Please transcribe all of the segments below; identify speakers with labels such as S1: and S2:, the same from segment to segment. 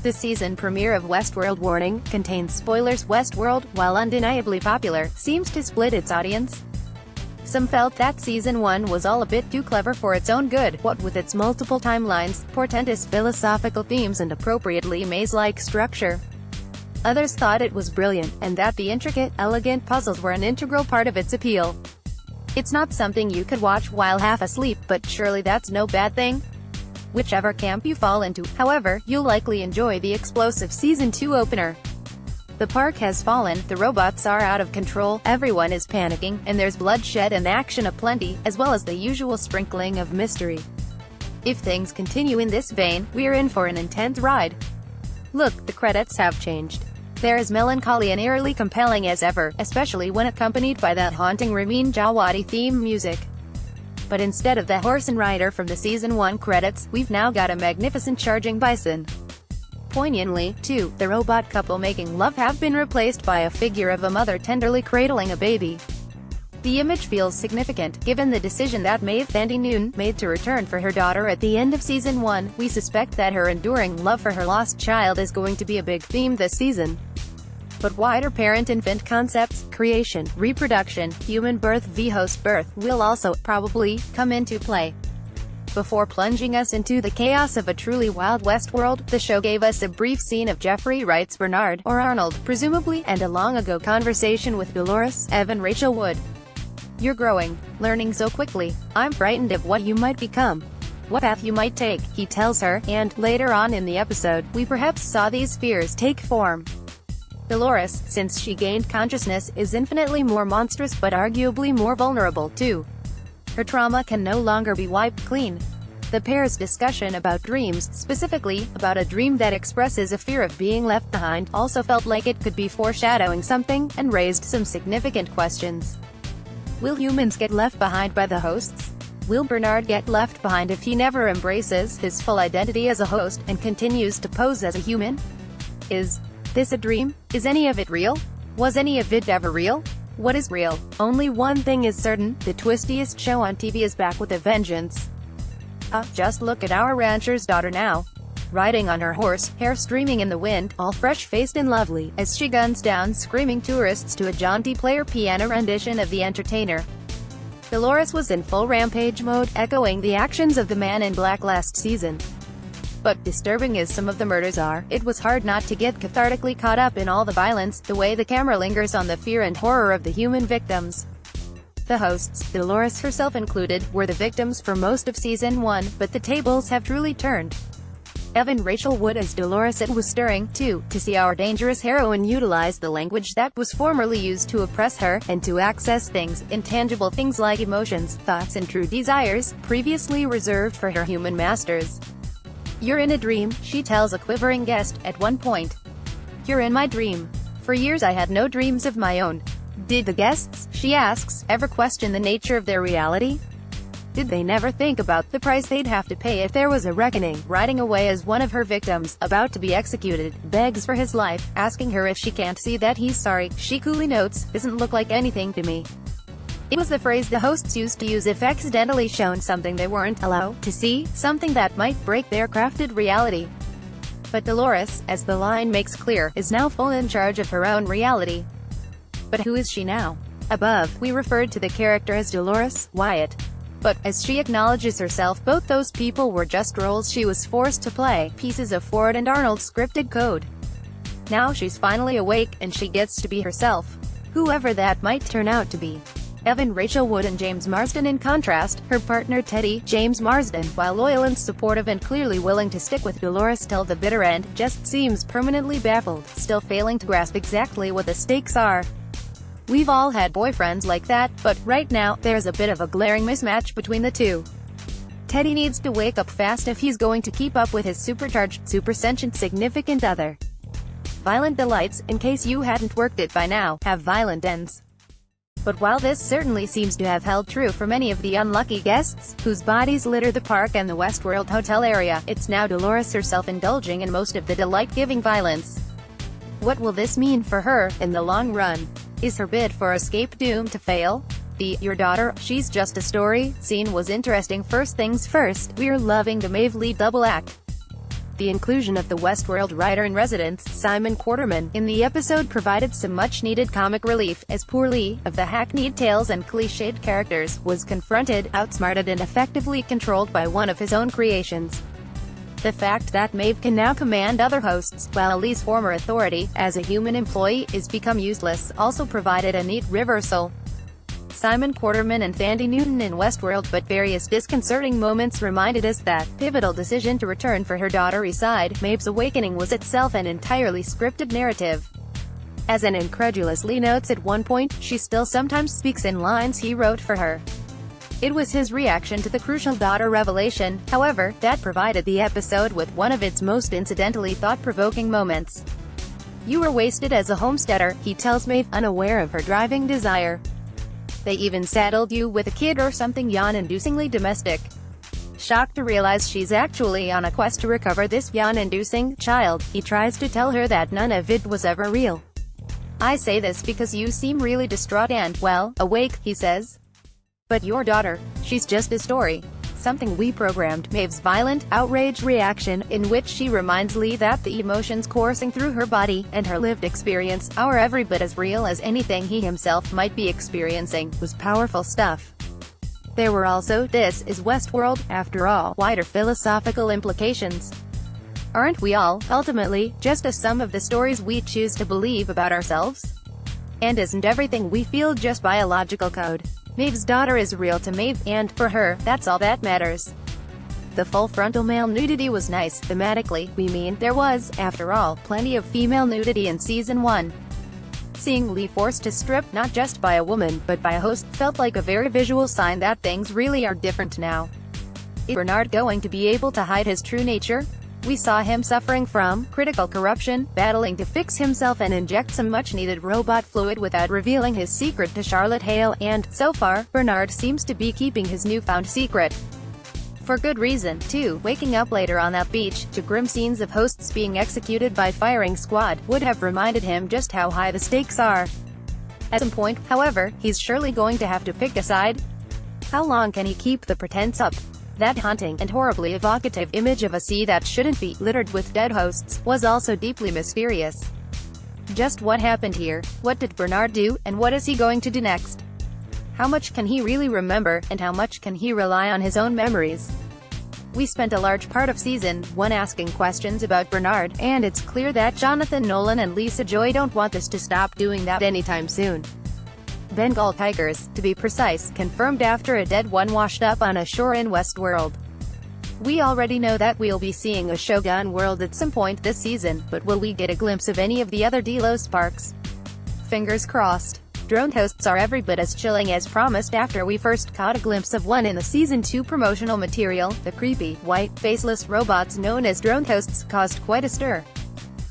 S1: The season premiere of Westworld Warning contains spoilers. Westworld, while undeniably popular, seems to split its audience. Some felt that Season 1 was all a bit too clever for its own good, what with its multiple timelines, portentous philosophical themes and appropriately maze-like structure. Others thought it was brilliant, and that the intricate, elegant puzzles were an integral part of its appeal. It's not something you could watch while half asleep, but surely that's no bad thing. Whichever camp you fall into, however, you'll likely enjoy the explosive Season 2 opener. The park has fallen, the robots are out of control, everyone is panicking, and there's bloodshed and action aplenty, as well as the usual sprinkling of mystery. If things continue in this vein, we're in for an intense ride. Look, the credits have changed. They're as melancholy and eerily compelling as ever, especially when accompanied by that haunting Ramin Djawadi theme music. But instead of the horse and rider from the Season 1 credits, we've now got a magnificent charging bison. Poignantly, too, the robot couple making love have been replaced by a figure of a mother tenderly cradling a baby. The image feels significant, given the decision that Maeve Thandi Noon made to return for her daughter at the end of Season 1. We suspect that her enduring love for her lost child is going to be a big theme this season. But wider parent-infant concepts, creation, reproduction, human birth v. host birth, will also, probably, come into play. Before plunging us into the chaos of a truly wild Westworld, the show gave us a brief scene of Jeffrey Wright's Bernard, or Arnold, presumably, and a long-ago conversation with Dolores, Evan Rachel Wood. You're growing, learning so quickly. I'm frightened of what you might become. What path you might take, he tells her, and, later on in the episode, we perhaps saw these fears take form. Dolores, since she gained consciousness, is infinitely more monstrous but arguably more vulnerable, too. Her trauma can no longer be wiped clean. The pair's discussion about dreams, specifically, about a dream that expresses a fear of being left behind, also felt like it could be foreshadowing something, and raised some significant questions. Will humans get left behind by the hosts? Will Bernard get left behind if he never embraces his full identity as a host, and continues to pose as a human? Is this a dream? Is any of it real? Was any of it ever real? What is real? Only one thing is certain, the twistiest show on TV is back with a vengeance. Just look at our rancher's daughter now. Riding on her horse, hair streaming in the wind, all fresh-faced and lovely, as she guns down screaming tourists to a jaunty player piano rendition of The Entertainer. Dolores was in full rampage mode, echoing the actions of the Man in Black last season. But, disturbing as some of the murders are, it was hard not to get cathartically caught up in all the violence, the way the camera lingers on the fear and horror of the human victims. The hosts, Dolores herself included, were the victims for most of Season 1, but the tables have truly turned. Evan Rachel Wood as Dolores. It was stirring, too, to see our dangerous heroine utilize the language that was formerly used to oppress her, and to access things, intangible things like emotions, thoughts and true desires, previously reserved for her human masters. You're in a dream, she tells a quivering guest, at one point. You're in my dream. For years I had no dreams of my own. Did the guests, she asks, ever question the nature of their reality? Did they never think about the price they'd have to pay if there was a reckoning? Riding away as one of her victims, about to be executed, begs for his life, asking her if she can't see that he's sorry. She coolly notes, doesn't look like anything to me. It was the phrase the hosts used to use if accidentally shown something they weren't allowed to see, something that might break their crafted reality. But Dolores, as the line makes clear, is now full in charge of her own reality. But who is she now? Above, we referred to the character as Dolores Wyatt. But, as she acknowledges herself, both those people were just roles she was forced to play, pieces of Ford and Arnold's scripted code. Now she's finally awake, and she gets to be herself. Whoever that might turn out to be. Evan Rachel Wood and James Marsden. In contrast, her partner Teddy, James Marsden, while loyal and supportive and clearly willing to stick with Dolores till the bitter end, just seems permanently baffled, still failing to grasp exactly what the stakes are. We've all had boyfriends like that, but, right now, there's a bit of a glaring mismatch between the two. Teddy needs to wake up fast if he's going to keep up with his supercharged, super-sentient significant other. Violent delights, in case you hadn't worked it by now, have violent ends. But while this certainly seems to have held true for many of the unlucky guests, whose bodies litter the park and the Westworld hotel area, it's now Dolores herself indulging in most of the delight-giving violence. What will this mean for her, in the long run? Is her bid for escape doomed to fail? The "Your daughter, she's just a story" scene was interesting. First things first, we're loving the Maeve Lee double act. The inclusion of the Westworld writer-in-residence, Simon Quarterman, in the episode provided some much-needed comic relief, as poor Lee, of the hackneyed tales and cliched characters, was confronted, outsmarted and effectively controlled by one of his own creations. The fact that Maeve can now command other hosts, while Lee's former authority, as a human employee, is become useless, also provided a neat reversal. Simon Quarterman and Thandie Newton in Westworld, but various disconcerting moments reminded us that pivotal decision to return for her daughter Eastside, Maeve's awakening was itself an entirely scripted narrative. As an incredulous Lee notes at one point, she still sometimes speaks in lines he wrote for her. It was his reaction to the crucial daughter revelation, however, that provided the episode with one of its most incidentally thought-provoking moments. "You were wasted as a homesteader," he tells Maeve, unaware of her driving desire. "They even saddled you with a kid or something yawn-inducingly domestic." Shocked to realize she's actually on a quest to recover this yawn-inducing child, he tries to tell her that none of it was ever real. "I say this because you seem really distraught and, well, awake," he says. "But your daughter, she's just a story. Something we programmed." Maeve's violent, outraged reaction, in which she reminds Lee that the emotions coursing through her body, and her lived experience, are every bit as real as anything he himself might be experiencing, was powerful stuff. There were also, "This is Westworld, after all," wider philosophical implications. Aren't we all, ultimately, just a sum of the stories we choose to believe about ourselves? And isn't everything we feel just biological code? Maeve's daughter is real to Maeve, and, for her, that's all that matters. The full frontal male nudity was nice, thematically, we mean. There was, after all, plenty of female nudity in Season 1. Seeing Lee forced to strip, not just by a woman, but by a host, felt like a very visual sign that things really are different now. Is Bernard going to be able to hide his true nature? We saw him suffering from critical corruption, battling to fix himself and inject some much-needed robot fluid without revealing his secret to Charlotte Hale, and, so far, Bernard seems to be keeping his newfound secret. For good reason, too. Waking up later on that beach, to grim scenes of hosts being executed by firing squad, would have reminded him just how high the stakes are. At some point, however, he's surely going to have to pick a side. How long can he keep the pretense up? That haunting, and horribly evocative, image of a sea that shouldn't be, littered with dead hosts, was also deeply mysterious. Just what happened here? What did Bernard do, and what is he going to do next? How much can he really remember, and how much can he rely on his own memories? We spent a large part of Season 1 asking questions about Bernard, and it's clear that Jonathan Nolan and Lisa Joy don't want us to stop doing that anytime soon. Bengal tigers, to be precise, confirmed after a dead one washed up on a shore in Westworld. We already know that we'll be seeing a Shogun world at some point this season, but will we get a glimpse of any of the other Delos sparks? Fingers crossed. Drone hosts are every bit as chilling as promised after we first caught a glimpse of one in the Season 2 promotional material. The creepy, white, faceless robots known as drone hosts caused quite a stir.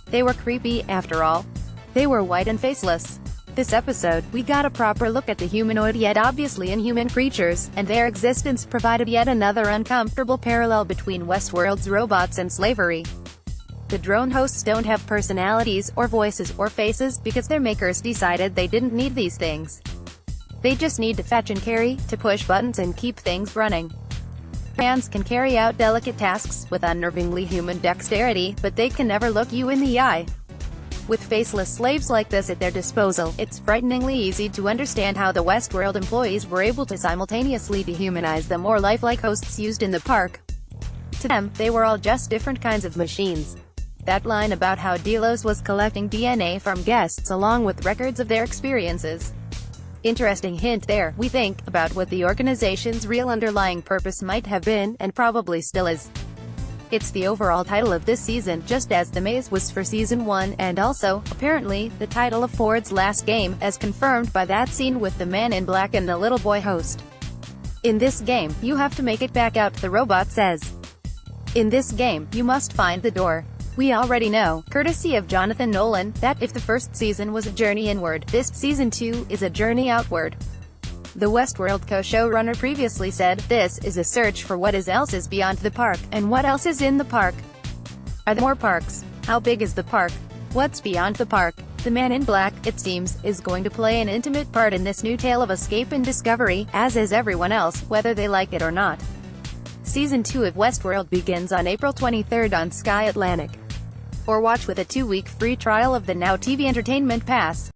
S1: They were creepy, after all. They were white and faceless. This episode, we got a proper look at the humanoid yet obviously inhuman creatures, and their existence provided yet another uncomfortable parallel between Westworld's robots and slavery. The drone hosts don't have personalities, or voices, or faces, because their makers decided they didn't need these things. They just need to fetch and carry, to push buttons and keep things running. Hands can carry out delicate tasks, with unnervingly human dexterity, but they can never look you in the eye. With faceless slaves like this at their disposal, it's frighteningly easy to understand how the Westworld employees were able to simultaneously dehumanize the more lifelike hosts used in the park. To them, they were all just different kinds of machines. That line about how Delos was collecting DNA from guests along with records of their experiences. Interesting hint there, we think, about what the organization's real underlying purpose might have been, and probably still is. It's the overall title of this season, just as The Maze was for Season 1, and also, apparently, the title of Ford's last game, as confirmed by that scene with the man in black and the little boy host. In this game, you have to make it back out, the robot says. In this game, you must find the door. We already know, courtesy of Jonathan Nolan, that if the first season was a journey inward, this Season 2 is a journey outward. The Westworld co-showrunner previously said, "This is a search for what else is beyond the park, and what else is in the park. Are there more parks? How big is the park? What's beyond the park?" The man in black, it seems, is going to play an intimate part in this new tale of escape and discovery, as is everyone else, whether they like it or not. Season 2 of Westworld begins on April 23 on Sky Atlantic. Or watch with a 2-week free trial of the Now TV Entertainment Pass.